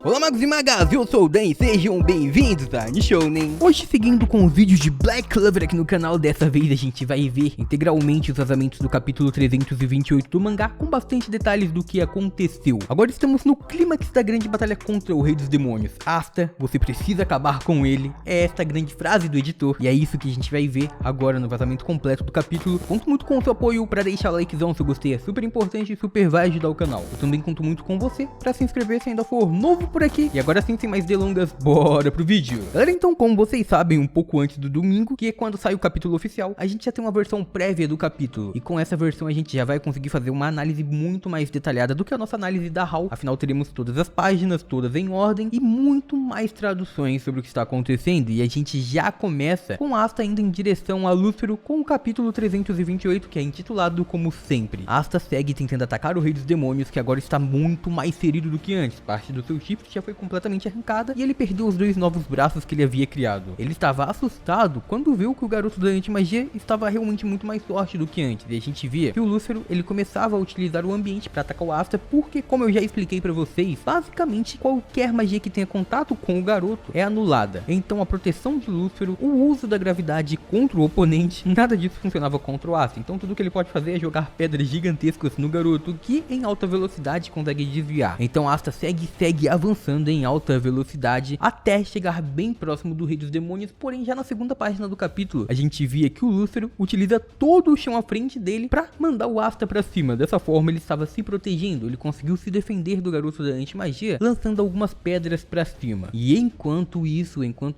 Olá magos e magas, eu sou o Dan e sejam bem-vindos a Nishounen. Hoje seguindo com os vídeos de Black Clover aqui no canal, dessa vez a gente vai ver integralmente os vazamentos do capítulo 328 do mangá, com bastante detalhes do que aconteceu. Agora estamos no clímax da grande batalha contra o Rei dos Demônios. Asta, você precisa acabar com ele, é esta grande frase do editor, e é isso que a gente vai ver agora no vazamento completo do capítulo. Conto muito com o seu apoio para deixar o likezão se gostei, é super importante e super vai ajudar o canal. Eu também conto muito com você para se inscrever se ainda for novo por aqui. E agora sim, sem mais delongas, bora pro vídeo. Galera, então como vocês sabem, um pouco antes do domingo, que é quando sai o capítulo oficial, a gente já tem uma versão prévia do capítulo. E com essa versão a gente já vai conseguir fazer uma análise muito mais detalhada do que a nossa análise da HAL. Afinal, teremos todas as páginas, todas em ordem e muito mais traduções sobre o que está acontecendo. E a gente já começa com Asta indo em direção a Lúcero com o capítulo 328, que é intitulado Como Sempre. Asta segue tentando atacar o Rei dos Demônios, que agora está muito mais ferido do que antes. Parte do seu chifre já foi completamente arrancada e ele perdeu os dois novos braços que ele havia criado. Ele estava assustado quando viu que o garoto da anti-magia estava realmente muito mais forte do que antes. E a gente via que o Lúcero, ele começava a utilizar o ambiente para atacar o Asta, porque, como eu já expliquei para vocês, basicamente qualquer magia que tenha contato com o garoto é anulada. Então a proteção de Lúcero, o uso da gravidade contra o oponente, nada disso funcionava contra o Asta. Então tudo que ele pode fazer é jogar pedras gigantescas no garoto, que em alta velocidade consegue desviar. Então Asta segue avançando em alta velocidade até chegar bem próximo do Rei dos Demônios. Porém, já na segunda página do capítulo, a gente via que o Lúcero utiliza todo o chão à frente dele para mandar o Asta para cima. Dessa forma, ele estava se protegendo, ele conseguiu se defender do garoto da anti-magia, lançando algumas pedras para cima. E enquanto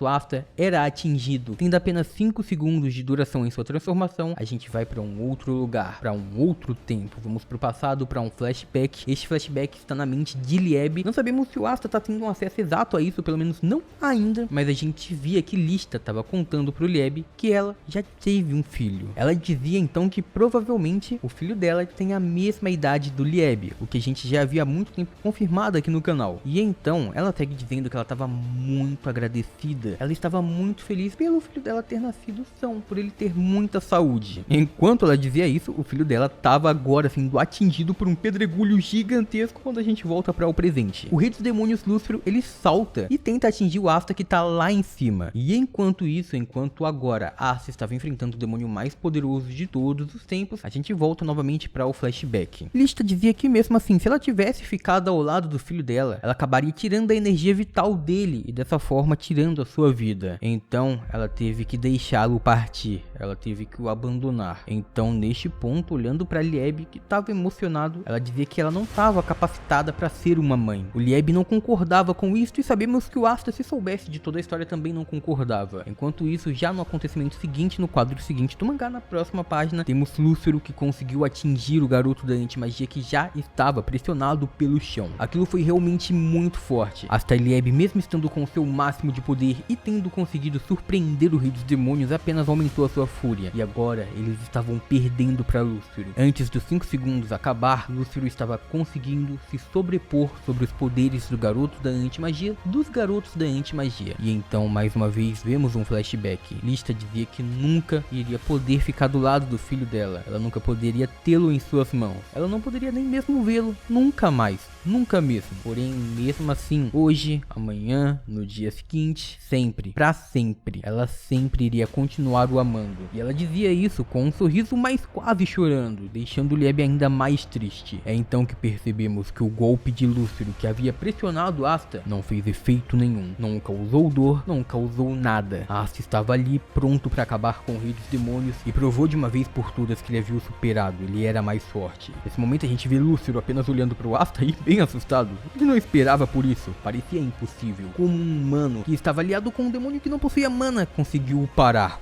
Asta era atingido, tendo apenas 5 segundos de duração em sua transformação, a gente vai para um outro lugar, para um outro tempo. Vamos para o passado, para um flashback. Este flashback está na mente de Lieb. Não sabemos se o Asta tá tendo um acesso exato a isso, pelo menos não ainda, mas a gente via que Lista tava contando pro Lieb que ela já teve um filho. Ela dizia então que provavelmente o filho dela tem a mesma idade do Lieb, o que a gente já havia há muito tempo confirmado aqui no canal. E então ela segue dizendo que ela tava muito agradecida, ela estava muito feliz pelo filho dela ter nascido são, por ele ter muita saúde. Enquanto ela dizia isso, o filho dela tava agora sendo atingido por um pedregulho gigantesco quando a gente volta para o presente. O Rei dos Demônios Lúcero, ele salta e tenta atingir o Asta que tá lá em cima. E enquanto agora Asta estava enfrentando o demônio mais poderoso de todos os tempos, a gente volta novamente para o flashback. Lista dizia que mesmo assim, se ela tivesse ficado ao lado do filho dela, ela acabaria tirando a energia vital dele e dessa forma tirando a sua vida. Então ela teve que deixá-lo partir, ela teve que o abandonar. Então neste ponto, olhando para Lieb, que estava emocionado, ela dizia que ela não estava capacitada para ser uma mãe. O Lieb não concordava com isso e sabemos que o Asta, se soubesse de toda a história, também não concordava. Enquanto isso, já no acontecimento seguinte, no quadro seguinte do mangá, na próxima página, temos Lúcero que conseguiu atingir o garoto da anti-magia que já estava pressionado pelo chão. Aquilo foi realmente muito forte. Asta e Lieb, mesmo estando com seu máximo de poder e tendo conseguido surpreender o Rei dos Demônios, apenas aumentou a sua fúria. E agora, eles estavam perdendo para Lúcero. Antes dos 5 segundos acabar, Lúcero estava conseguindo se sobrepor sobre os poderes do garoto da anti-magia, dos garotos da anti-magia. E então, mais uma vez, vemos um flashback. Lista dizia que nunca iria poder ficar do lado do filho dela. Ela nunca poderia tê-lo em suas mãos. Ela não poderia nem mesmo vê-lo. Nunca mais. Nunca mesmo. Porém, mesmo assim, hoje, amanhã, no dia seguinte, sempre, pra sempre, ela sempre iria continuar o amando. E ela dizia isso com um sorriso, mas quase chorando, deixando Lieb ainda mais triste. É então que percebemos que o golpe de Lúcero que havia pressionado Asta não fez efeito nenhum. Não causou dor, não causou nada. Asta estava ali pronto para acabar com o Rei dos Demônios e provou de uma vez por todas que ele havia o superado. Ele era mais forte. Nesse momento a gente vê Lúcero apenas olhando para o Asta e bem assustado. Ele não esperava por isso. Parecia impossível. Como um humano que estava aliado com um demônio que não possuía mana conseguiu parar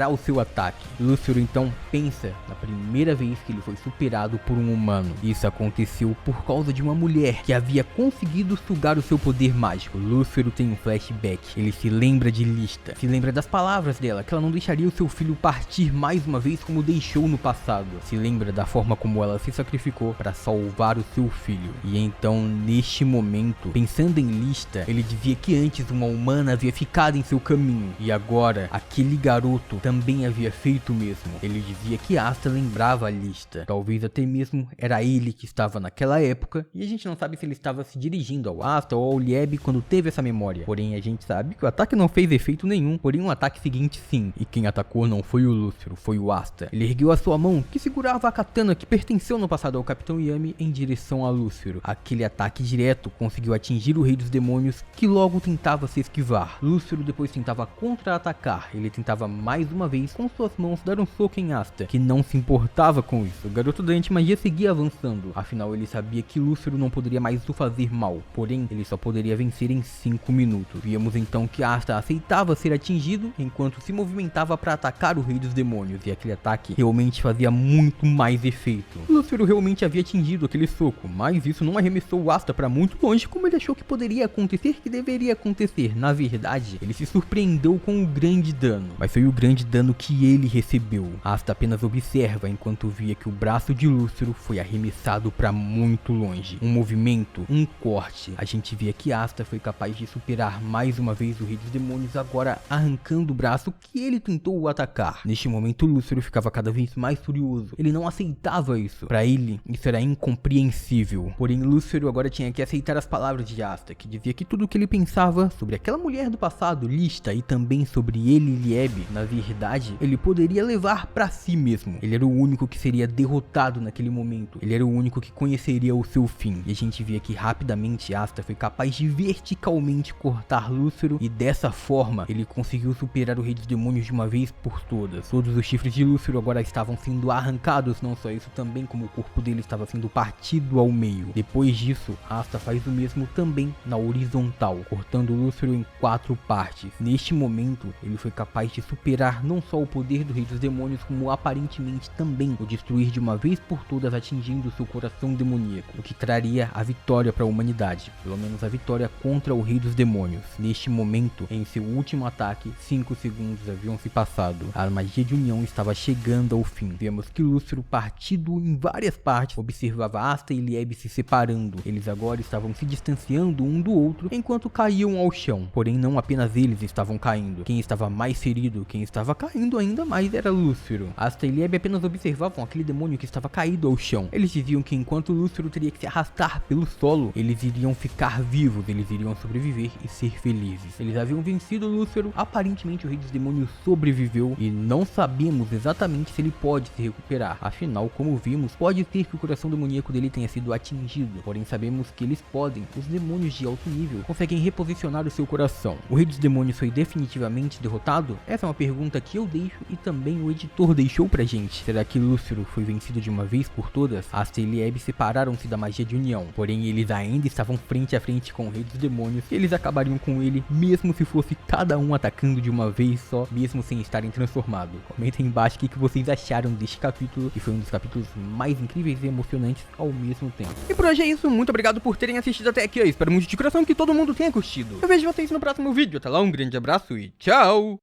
o seu ataque. Lúcero então pensa na primeira vez que ele foi superado por um humano. Isso aconteceu por causa de uma mulher que havia conseguido sugar o seu poder mágico. Lúcero tem um flashback. Ele se lembra de Lista, se lembra das palavras dela, que ela não deixaria o seu filho partir mais uma vez como deixou no passado. Se lembra da forma como ela se sacrificou para salvar o seu filho. E então, neste momento, pensando em Lista, ele dizia que antes uma humana havia ficado em seu caminho e agora aquele garoto também havia feito o mesmo. Ele dizia que Asta lembrava a Lista. Talvez até mesmo era ele que estava naquela época, e a gente não sabe se ele estava se dirigindo ao Asta ou ao Lieb quando teve essa memória. Porém, a gente sabe que o ataque não fez efeito nenhum, porém o ataque seguinte sim. E quem atacou não foi o Lúcio, foi o Asta. Ele ergueu a sua mão, que segurava a katana que pertenceu no passado ao Capitão Yami, em direção a Lúcio. Aquele ataque direto conseguiu atingir o Rei dos Demônios, que logo tentava se esquivar. Lúcio depois tentava contra-atacar. Ele tentava mais uma vez com suas mãos dar um soco em Asta, que não se importava com isso. O garoto da antimagia seguia avançando, afinal ele sabia que Lúcio não poderia mais o fazer mal, porém ele só poderia vencer em 5 minutos. Víamos então que Asta aceitava ser atingido enquanto se movimentava para atacar o Rei dos Demônios, e aquele ataque realmente fazia muito mais efeito. Lúcio realmente havia atingido aquele soco, mas isso não arremessou o Asta para muito longe como ele achou que poderia acontecer, que deveria acontecer. Na verdade, ele se surpreendeu com o grande dano, mas foi o grande dano que ele recebeu. Asta apenas observa enquanto via que o braço de Lúcio foi arremessado para muito longe. Um movimento, um corte. A gente via que Asta foi capaz de superar mais uma vez o Rei dos Demônios, agora arrancando o braço que ele tentou o atacar. Neste momento, Lúcio ficava cada vez mais furioso. Ele não aceitava isso. Para ele, isso era incompreensível. Porém, Lúcio agora tinha que aceitar as palavras de Asta, que dizia que tudo o que ele pensava sobre aquela mulher do passado, Lista, e também sobre ele e Lieb, na verdade, ele poderia levar para si mesmo. Ele era o único que seria derrotado naquele momento. Ele era o único que conheceria o seu fim. E a gente via que rapidamente Asta foi capaz de verticalmente cortar Lúcio, e dessa forma ele conseguiu superar o Rei dos Demônios de uma vez por todas. Todos os chifres de Lúcio agora estavam sendo arrancados, não só isso, também como o corpo dele estava sendo partido ao meio. Depois disso, Asta faz o mesmo também na horizontal, cortando Lúcio em 4 partes. Neste momento, ele foi capaz de superar não só o poder do Rei dos Demônios, como aparentemente também o destruir de uma vez por todas, atingindo seu coração demoníaco, o que traria a vitória para a humanidade, pelo menos a vitória contra o Rei dos Demônios. Neste momento, em seu último ataque, 5 segundos haviam se passado. A magia de união estava chegando ao fim. Vemos que Lúcio, partido em várias partes, observava Asta e Lieb se separando. Eles agora estavam se distanciando um do outro enquanto caíam ao chão. Porém, não apenas eles estavam caindo. Quem estava mais ferido, quem estava caindo ainda mais era Lúcio. Asta e Lieb apenas observavam aquele demônio que estava caído ao chão. Eles diziam que enquanto Lúcio teria que se arrastar pelo solo, eles iriam ficar vivos, eles iriam sobreviver e ser felizes. Eles haviam vencido Lúcio, aparentemente o Rei dos Demônios sobreviveu e não sabemos exatamente se ele pode se recuperar. Afinal, como vimos, pode ser que o coração demoníaco dele tenha sido atingido, porém sabemos que eles podem. Os demônios de alto nível conseguem reposicionar o seu coração. O Rei dos Demônios foi definitivamente derrotado? Essa é uma pergunta que eu deixo e também o editor deixou pra gente. Será que Lúcio foi vencido de uma vez por todas? Asta e Lieb separaram-se da magia de união, porém eles ainda estavam frente a frente com o Rei dos Demônios, e eles acabariam com ele mesmo se fosse cada um atacando de uma vez só, mesmo sem estarem transformados. Comentem embaixo o que vocês acharam deste capítulo, que foi um dos capítulos mais incríveis e emocionantes ao mesmo tempo. E por hoje é isso, muito obrigado por terem assistido até aqui, eu espero muito de coração que todo mundo tenha curtido. Eu vejo vocês no próximo vídeo, até lá, um grande abraço e tchau!